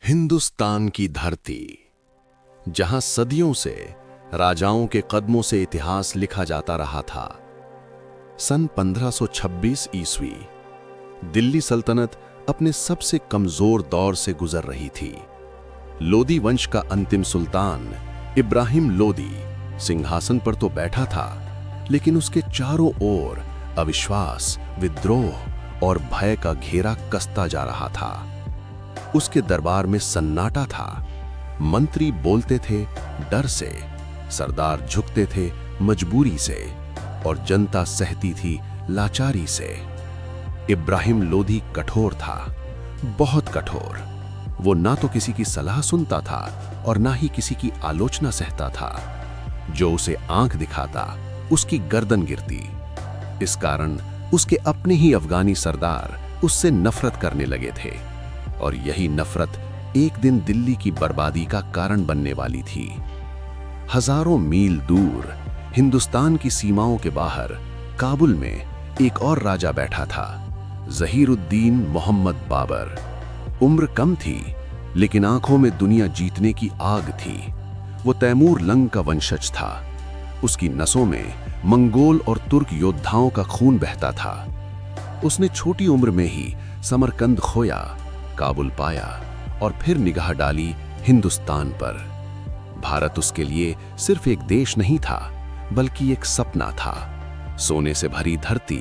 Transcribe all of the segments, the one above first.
हिंदुस्तान की धरती, जहां सदियों से राजाओं के कदमों से इतिहास लिखा जाता रहा था। सन 1526 ईस्वी दिल्ली सल्तनत अपने सबसे कमजोर दौर से गुजर रही थी। लोदी वंश का अंतिम सुल्तान इब्राहिम लोदी सिंहासन पर तो बैठा था, लेकिन उसके चारों ओर अविश्वास, विद्रोह और भय का घेरा कसता जा रहा था। उसके दरबार में सन्नाटा था। मंत्री बोलते थे डर से, सरदार झुकते थे मजबूरी से, और जनता सहती थी लाचारी से। इब्राहिम लोदी कठोर था, बहुत कठोर। वो ना तो किसी की सलाह सुनता था और ना ही किसी की आलोचना सहता था। जो उसे आंख दिखाता उसकी गर्दन गिरती। इस कारण उसके अपने ही अफगानी सरदार उससे नफरत करने लगे थे, और यही नफरत एक दिन दिल्ली की बर्बादी का कारण बनने वाली थी। हजारों मील दूर हिंदुस्तान की सीमाओं के बाहर काबुल में एक और राजा बैठा था, ज़हीरुद्दीन मोहम्मद बाबर। उम्र कम थी, लेकिन आंखों में दुनिया जीतने की आग थी। वो तैमूर लंग का वंशज था। उसकी नसों में मंगोल और तुर्क योद्धाओं का खून बहता था। उसने छोटी उम्र में ही समरकंद खोया, काबुल पाया और फिर निगाह डाली हिंदुस्तान पर। भारत उसके लिए सिर्फ एक देश नहीं था, बल्कि एक सपना था। सोने से भरी धरती,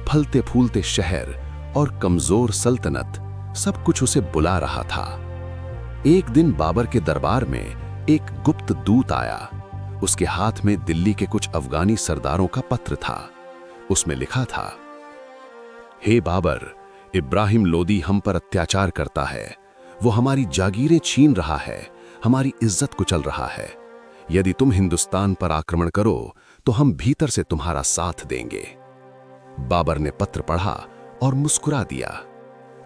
फलते फूलते शहर और कमजोर सल्तनत, सब कुछ उसे बुला रहा था। एक दिन बाबर के दरबार में एक गुप्त दूत आया। उसके हाथ में दिल्ली के कुछ अफगानी सरदारों का पत्र था। उसमें लिखा था, हे बाबर, इब्राहिम लोदी हम पर अत्याचार करता है। वो हमारी जागीरें छीन रहा है, हमारी इज्जत कुचल रहा है। यदि तुम हिंदुस्तान पर आक्रमण करो तो हम भीतर से तुम्हारा साथ देंगे। बाबर ने पत्र पढ़ा और मुस्कुरा दिया।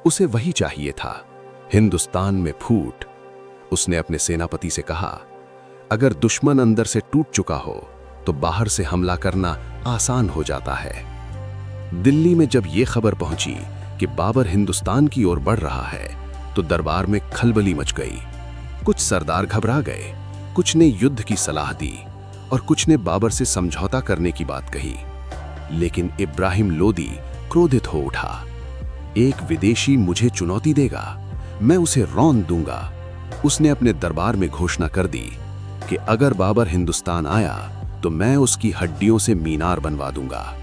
उसे वही चाहिए था, हिंदुस्तान में फूट। उसने अपने सेनापति से कहा, अगर दुश्मन अंदर से टूट चुका हो तो बाहर से हमला करना आसान हो जाता है। दिल्ली में जब यह खबर पहुंची कि बाबर हिंदुस्तान की ओर बढ़ रहा है, तो दरबार में खलबली मच गई। कुछ सरदार घबरा गए, कुछ ने युद्ध की सलाह दी और कुछ ने बाबर से समझौता करने की बात कही। लेकिन इब्राहिम लोदी क्रोधित हो उठा। एक विदेशी मुझे चुनौती देगा, मैं उसे रौंद दूंगा। उसने अपने दरबार में घोषणा कर दी कि अगर बाबर हिंदुस्तान आया तो मैं उसकी हड्डियों से मीनार बनवा दूंगा।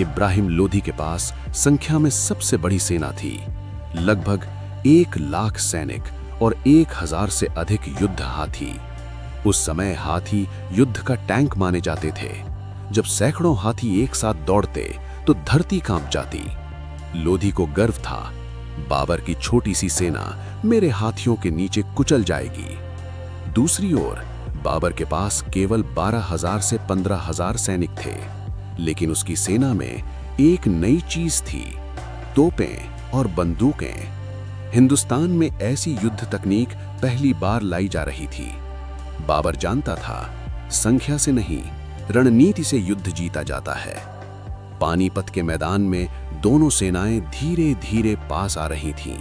इब्राहिम लोदी के पास संख्या में सबसे बड़ी सेना थी, लगभग 1 लाख सैनिक और 1000 से अधिक युद्ध हाथी। उस समय हाथी युद्ध का टैंक माने जाते थे। जब सैकड़ों हाथी एक साथ दौड़ते तो धरती कांप जाती। लोदी को गर्व था, बाबर की छोटी सी सेना मेरे हाथियों के नीचे कुचल जाएगी। दूसरी ओर बाबर के पास केवल 12,000 से 15,000 सैनिक थे, लेकिन उसकी सेना में एक नई चीज थी, तोपें और बंदूकें। हिंदुस्तान में ऐसी युद्ध तकनीक पहली बार लाई जा रही थी। बाबर जानता था, संख्या से नहीं, रणनीति से युद्ध जीता जाता है। पानीपत के मैदान में दोनों सेनाएं धीरे धीरे पास आ रही थीं।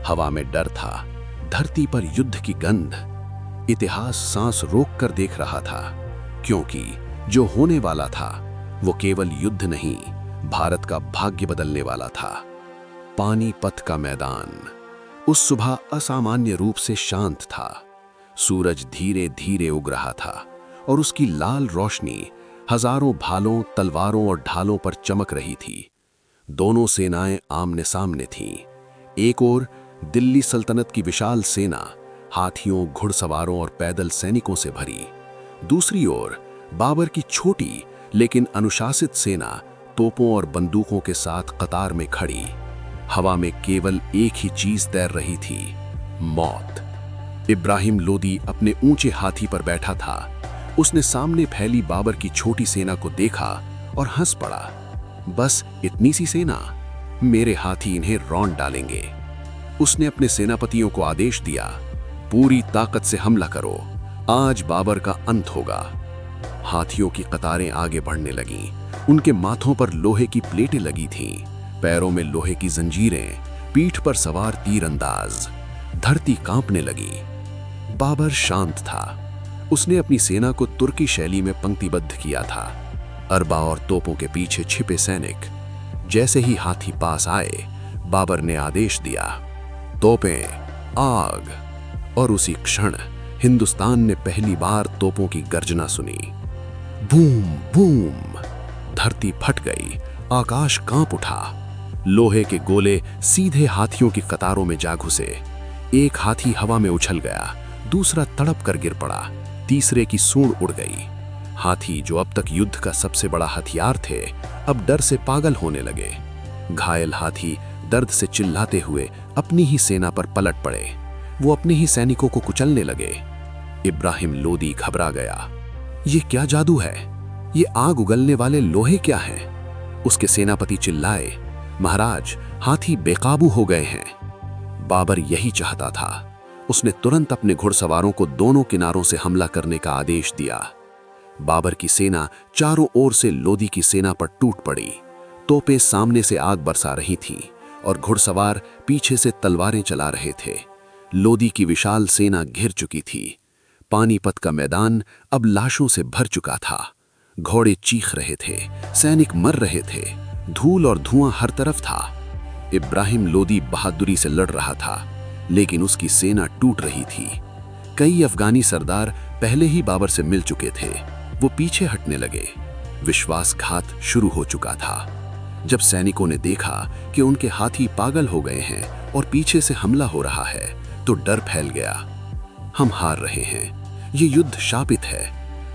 हवा में डर था, धरती पर युद्ध की गंध। इतिहास सांस रोक कर देख रहा था, क्योंकि जो होने वाला था वो केवल युद्ध नहीं, भारत का भाग्य बदलने वाला था। पानीपत का मैदान उस सुबह असामान्य रूप से शांत था। सूरज धीरे धीरे उग रहा था और उसकी लाल रोशनी हजारों भालों, तलवारों और ढालों पर चमक रही थी। दोनों सेनाएं आमने सामने थीं। एक ओर दिल्ली सल्तनत की विशाल सेना हाथियों, घुड़सवारों और पैदल सैनिकों से भरी। दूसरी ओर बाबर की छोटी लेकिन अनुशासित सेना तोपों और बंदूकों के साथ कतार में खड़ी। हवा में केवल एक ही चीज तैर रही थी, मौत। इब्राहिम लोदी अपने ऊंचे हाथी पर बैठा था। उसने सामने फैली बाबर की छोटी सेना को देखा और हंस पड़ा। बस इतनी सी सेना, मेरे हाथी इन्हें रौंद डालेंगे। उसने अपने सेनापतियों को आदेश दिया, पूरी ताकत से हमला करो, आज बाबर का अंत होगा। हाथियों की कतारें आगे बढ़ने लगीं। उनके माथों पर लोहे की प्लेटें लगी थीं, पैरों में लोहे की जंजीरें, पीठ पर सवार तीरंदाज। धरती कांपने लगी। बाबर शांत था। उसने अपनी सेना को तुर्की शैली में पंक्तिबद्ध किया था। अरबा और तोपों के पीछे छिपे सैनिक। जैसे ही हाथी पास आए, बाबर ने आदेश दिया, तोपें, आग। और उसी क्षण हिंदुस्तान ने पहली बार तोपों की गर्जना सुनी। बूम बूम, धरती फट गई, आकाश कांप उठा। लोहे के गोले सीधे हाथियों की कतारों में जा घुसे। एक हाथी हवा में उछल गया, दूसरा तड़प कर गिर पड़ा, तीसरे की सूंड उड़ गई। हाथी, जो अब तक युद्ध का सबसे बड़ा हथियार थे, अब डर से पागल होने लगे। घायल हाथी दर्द से चिल्लाते हुए अपनी ही सेना पर पलट पड़े। वो अपने ही सैनिकों को कुचलने लगे। इब्राहिम लोदी घबरा गया। ये क्या जादू है? ये आग उगलने वाले लोहे क्या हैं? उसके सेनापति चिल्लाए, महाराज, हाथी बेकाबू हो गए हैं। बाबर यही चाहता था। उसने तुरंत अपने घुड़सवारों को दोनों किनारों से हमला करने का आदेश दिया। बाबर की सेना चारों ओर से लोदी की सेना पर टूट पड़ी। तोपें सामने से आग बरसा रही थीं और घुड़सवार पीछे से तलवारें चला रहे थे। लोदी की विशाल सेना घिर चुकी थी। पानीपत का मैदान अब लाशों से भर चुका था। घोड़े चीख रहे थे, सैनिक मर रहे थे, धूल और धुआं हर तरफ था। इब्राहिम लोदी बहादुरी से लड़ रहा था, लेकिन उसकी सेना टूट रही थी। कई अफगानी सरदार पहले ही बाबर से मिल चुके थे। वो पीछे हटने लगे। विश्वासघात शुरू हो चुका था। जब सैनिकों ने देखा कि उनके हाथी पागल हो गए हैं और पीछे से हमला हो रहा है, तो डर फैल गया। हम हार रहे हैं, ये युद्ध शापित है।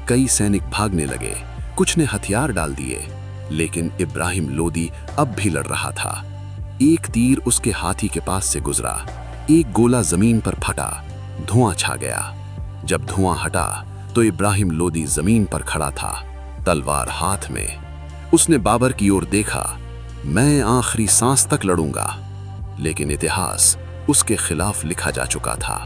कई सैनिक भागने लगे, कुछ ने हथियार डाल दिए, लेकिन इब्राहिम लोदी अब भी लड़ रहा था। एक तीर उसके हाथी के पास से गुजरा, एक गोला जमीन पर फटा, धुआं छा गया। जब धुआं हटा तो इब्राहिम लोदी जमीन पर खड़ा था, तलवार हाथ में। उसने बाबर की ओर देखा, मैं आखिरी सांस तक लड़ूंगा। लेकिन इतिहास उसके खिलाफ लिखा जा चुका था।